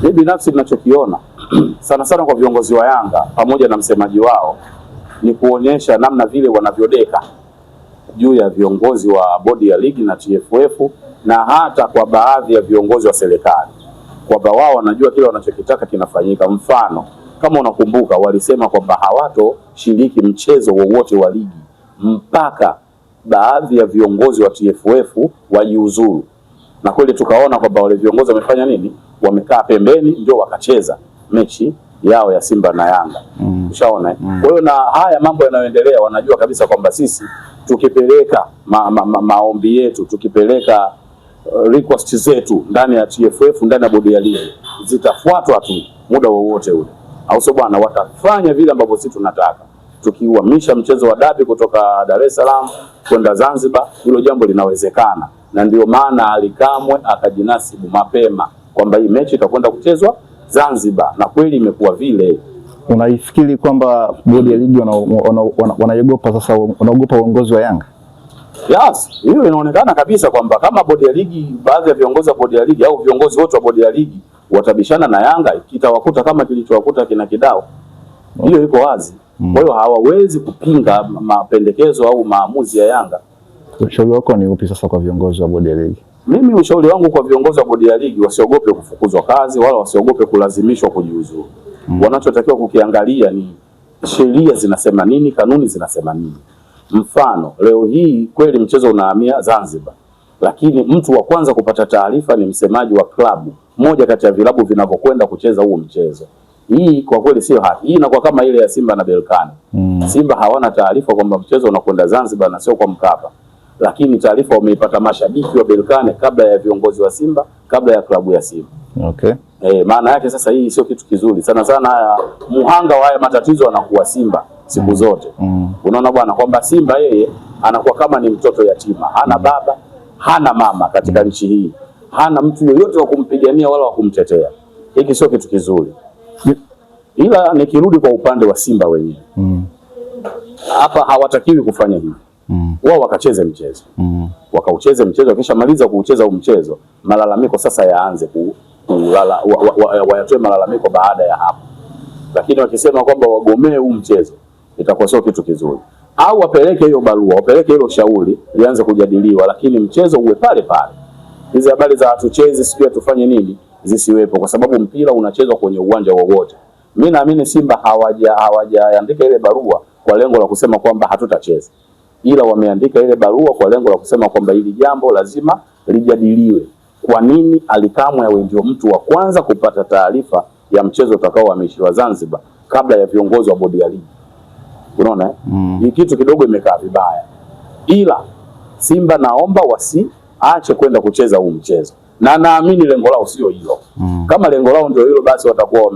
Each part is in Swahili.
Mimi binafsi ninachokiona sana sana kwa viongozi wa Yanga pamoja na msemaji wao ni kuonyesha namna vile wanavyodeka juu ya viongozi wa bodi ya ligi na TFF na hata kwa baadhi ya viongozi wa serikali, kwamba wao wanajua kile wanachokitaka kinafanyika. Mfano, kama unakumbuka, walisema kwamba hawatoshiriki mchezo wowote wa ligi mpaka baadhi ya viongozi wa TFF wajiuzuru, na kweli tukaona kwamba wale viongozi wamefanya nini, wamekaa pembeni ndio wakacheza mechi yao ya Simba na Yanga. Ushaona? Kwa hiyo na haya mambo yanayoendelea, wanajua kabisa kwamba sisi tukipeleka maombi yetu, tukipeleka request zetu ndani ya TFF, ndani ya bodi ya ligi, zitafuatwa tu muda wowote ule, au sio bwana? Watafanya vile ambavyo sisi tunataka. Tukiuhamisha mchezo wa dabi kutoka Dar es Salaam kwenda Zanzibar, hilo jambo linawezekana, na ndio maana Alikamwe akajinasibu mapema kwamba hii mechi itakwenda kuchezwa Zanzibar, na kweli imekuwa vile. Unaifikiri kwamba bodi ya ligi wanaogopa sasa, wanaogopa uongozi wa Yanga? Yes, hiyo inaonekana kabisa kwamba kama bodi ya ligi, baadhi ya viongozi wa bodi ya ligi au viongozi wote wa bodi ya ligi watabishana na Yanga, kitawakuta kama kilichowakuta kina Kidao. Hiyo iko wazi. Kwa hiyo hawawezi kupinga mapendekezo au maamuzi ya Yanga. Ushauri wako ni upi sasa kwa viongozi wa bodi ya ligi? Mimi ushauri wangu kwa viongozi wa bodi ya ligi, wasiogope kufukuzwa kazi wala wasiogope kulazimishwa kujiuzuru. Wanachotakiwa kukiangalia ni sheria zinasema nini, kanuni zinasema nini. Mfano, leo hii kweli mchezo unahamia Zanzibar, lakini mtu wa kwanza kupata taarifa ni msemaji wa klabu moja kati ya vilabu vinavyokwenda kucheza huo mchezo. Hii kwa kweli sio haki. Hii inakuwa kama ile ya Simba na Berkane. Simba hawana taarifa kwamba mchezo unakwenda Zanzibar na sio kwa Mkapa, lakini taarifa wameipata mashabiki wa Berkane kabla ya viongozi wa Simba, kabla ya klabu ya Simba. Okay. Maana yake sasa hii sio kitu kizuri. Sana sana haya muhanga wa haya matatizo anakuwa Simba siku zote. Unaona bwana, kwamba Simba yeye anakuwa kama ni mtoto yatima, hana baba, hana mama katika nchi hii, hana mtu yoyote wa kumpigania wala wa kumtetea. Hiki sio kitu kizuri. Ila nikirudi kwa upande wa Simba wenyewe, hapa hawatakiwi kufanya hivi. Wao wakacheze mchezo, wakaucheze mchezo, wakishamaliza kuucheza mchezo, malalamiko sasa yaanze wayatoe malalamiko baada ya hapo. Lakini wakisema kwamba wagomee huu mchezo, itakuwa sio kitu kizuri. Au wapeleke hiyo barua, wapeleke hilo shauri lianze kujadiliwa, lakini mchezo uwe pale pale. Hizi habari za hatuchezi sijui tufanye nini zisiwepo, kwa sababu mpira unachezwa kwenye uwanja wowote. Mimi naamini Simba hawajaandika ile barua kwa lengo la kusema kwamba hatutacheza, ila wameandika ile barua kwa lengo la kusema kwamba hili jambo lazima lijadiliwe. Kwa nini Alikamwe awe ndio mtu wa kwanza kupata taarifa ya mchezo utakaohamishwa Zanzibar kabla ya viongozi wa bodi ya ligi? Unaona hii kitu kidogo imekaa vibaya. Ila Simba naomba wasiache kwenda kucheza huu mchezo, na naamini lengo lao sio hilo. Kama lengo lao ndio hilo, basi watakuwa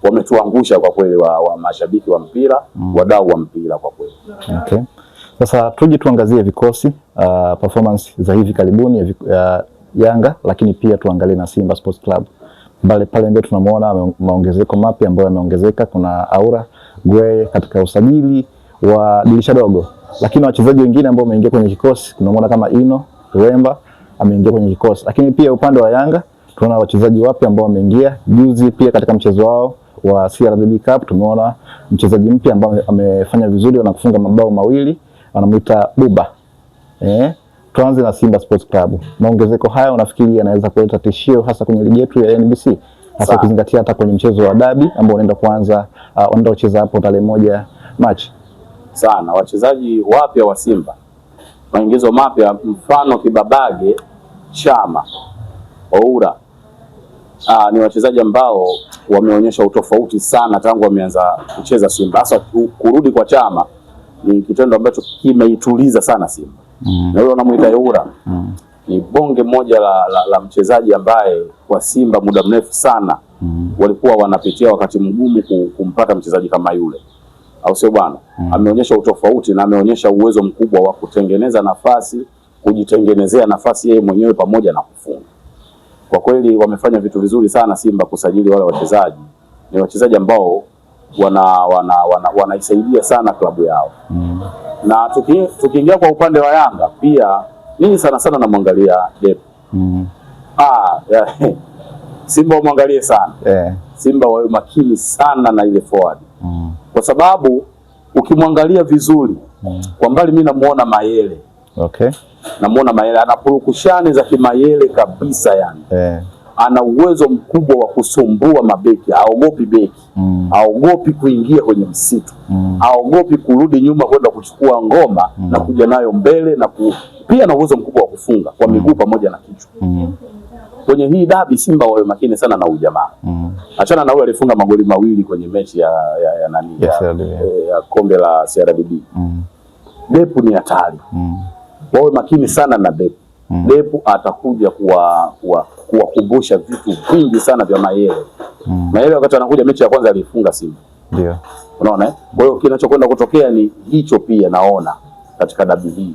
wametuangusha kwa kweli wa mashabiki wa mpira, wadau wa mpira kwa kweli. Okay. Sasa tuje tuangazie vikosi, performance za hivi karibuni ya Yanga, lakini pia tuangalie na Simba Sports Club. Pale mbele tunamuona maongezeko mapya ambayo yameongezeka. Kuna Aura Gwe katika usajili wa dirisha dogo, lakini wachezaji wengine ambao wameingia kwenye kikosi tunamuona kama Ino Remba ameingia kwenye kikosi. Lakini pia upande wa Yanga tunaona wachezaji wapya ambao wameingia juzi. Pia katika mchezo wao wa CRDB Cup tumeona mchezaji mpya ambaye amefanya vizuri na kufunga mabao mawili, anamuita Buba. Tuanze na Simba Sports Club. Maongezeko haya unafikiri yanaweza kuleta tishio hasa kwenye ligi yetu ya NBC, hasa kuzingatia hata kwenye mchezo wa dabi ambao unaenda kuanza, unaenda kucheza hapo tarehe 1 Machi? Sana wachezaji wapya wa Simba, maingizo mapya, mfano Kibabage, Chama, Oura, ni wachezaji ambao wameonyesha utofauti sana tangu wameanza kucheza Simba. Hasa kurudi kwa Chama ni kitendo ambacho kimeituliza sana Simba. Na yule anamuita Oura ni bonge moja la mchezaji ambaye kwa Simba muda mrefu sana walikuwa wanapitia wakati mgumu kumpata mchezaji kama yule, au sio bwana? Ameonyesha utofauti na ameonyesha uwezo mkubwa wa kutengeneza nafasi, kujitengenezea nafasi yeye mwenyewe pamoja na kufunga. Kwa kweli wamefanya vitu vizuri sana Simba kusajili wale wachezaji. Ni wachezaji ambao wanaisaidia sana klabu yao. Na tukiingia kwa upande wa Yanga pia mimi sana namwangalia Depp. Simba umwangalie sana. Simba wawe makini sana na ile forward. Kwa sababu ukimwangalia vizuri kwa mbali mimi namuona Mayele. Okay. Namuona Mayele ana purukushani za kimayele kabisa yani. Ana uwezo mkubwa wa kusumbua mabeki, haogopi beki. Haogopi kuingia kwenye msitu. Haogopi kurudi nyuma kwenda kuchukua ngoma na kuja nayo mbele na pia na uwezo mkubwa wa kufunga kwa miguu pamoja na kichwa. Kwenye hii dabi Simba wawe makini sana na ujamaa. Achana na yule alifunga magoli mawili kwenye mechi ya kombe la CRDB. Depu ni hatari. Wawe makini sana na Depu. Depu atakuja kuwakumbusha vitu vingi sana vya Mayele. Mayele wakati anakuja mechi ya kwanza alifunga Simba. Ndio. Unaona Kwa hiyo kinachokwenda kutokea ni hicho pia naona katika dabi hii.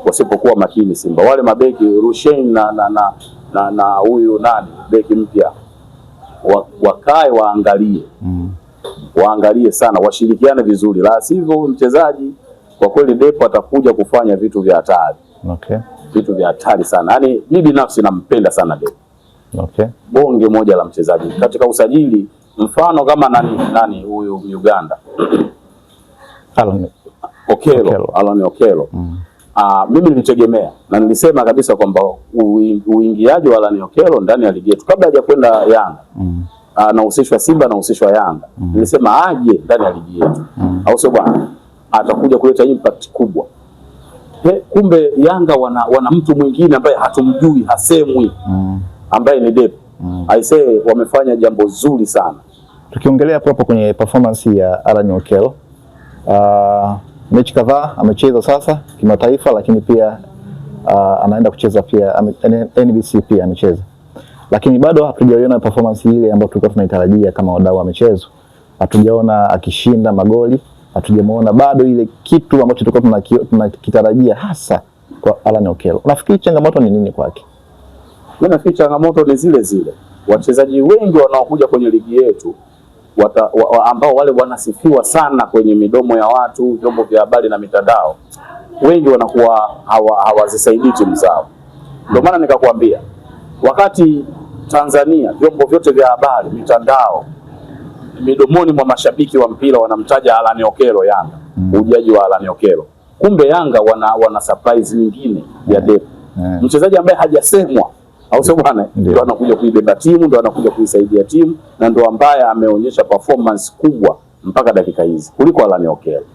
Wasipokuwa makini Simba. Wale mabeki Rushain na huyu nani beki mpya wakae waangalie. Waangalie sana, washirikiane vizuri. La sivyo mchezaji kwa kweli Depo atakuja kufanya vitu vya hatari. Okay. Vitu vya hatari sana. Yaani mimi binafsi nampenda sana Depo. Okay. Bonge moja la mchezaji. Katika usajili mfano kama nani huyu Uganda. Alan Okello. Mimi nilitegemea na nilisema kabisa kwamba uingiaji wa Alan Okello ndani ya ligi yetu kabla hajakwenda Yanga. Anahusishwa Simba na anahusishwa Yanga. Nilisema aje ndani ya ligi yetu. Au sio bwana? Atakuja kuleta impact kubwa. Kumbe Yanga wana mtu mwingine ambaye hatumjui, hasemwi. Ambaye ni Depo. I say wamefanya jambo zuri sana. Tukiongelea hapo kwenye performance ya Alan Okello, mechi kadhaa amecheza sasa kimataifa, lakini pia anaenda kucheza pia NBC pia amecheza, lakini bado hatujaona performance ile ambayo tulikuwa tunaitarajia kama wadau wa michezo. Hatujaona akishinda magoli, hatujamuona bado ile kitu ambacho tulikuwa tunakitarajia hasa kwa Alan Okello. Nafikiri changamoto ni nini kwake? Mimi nafikiri changamoto ni zile zile. Wachezaji wengi wanaokuja kwenye ligi yetu ambao wale wanasifiwa sana kwenye midomo ya watu, vyombo vya habari na mitandao, wengi wanakuwa hawazisaidii timu zao. Ndio maana nikakwambia wakati Tanzania vyombo vyote vya habari, mitandao, midomoni mwa mashabiki wa mpira wanamtaja Alan Okello Yanga, ujaji wa Alan Okello. Kumbe Yanga wana surprise nyingine ya Depo. Mchezaji ambaye hajasemwa au sio bwana, ndio anakuja kuibeba timu, ndio anakuja kuisaidia timu na ndio ambaye ameonyesha performance kubwa mpaka dakika hizi kuliko Alan Okello.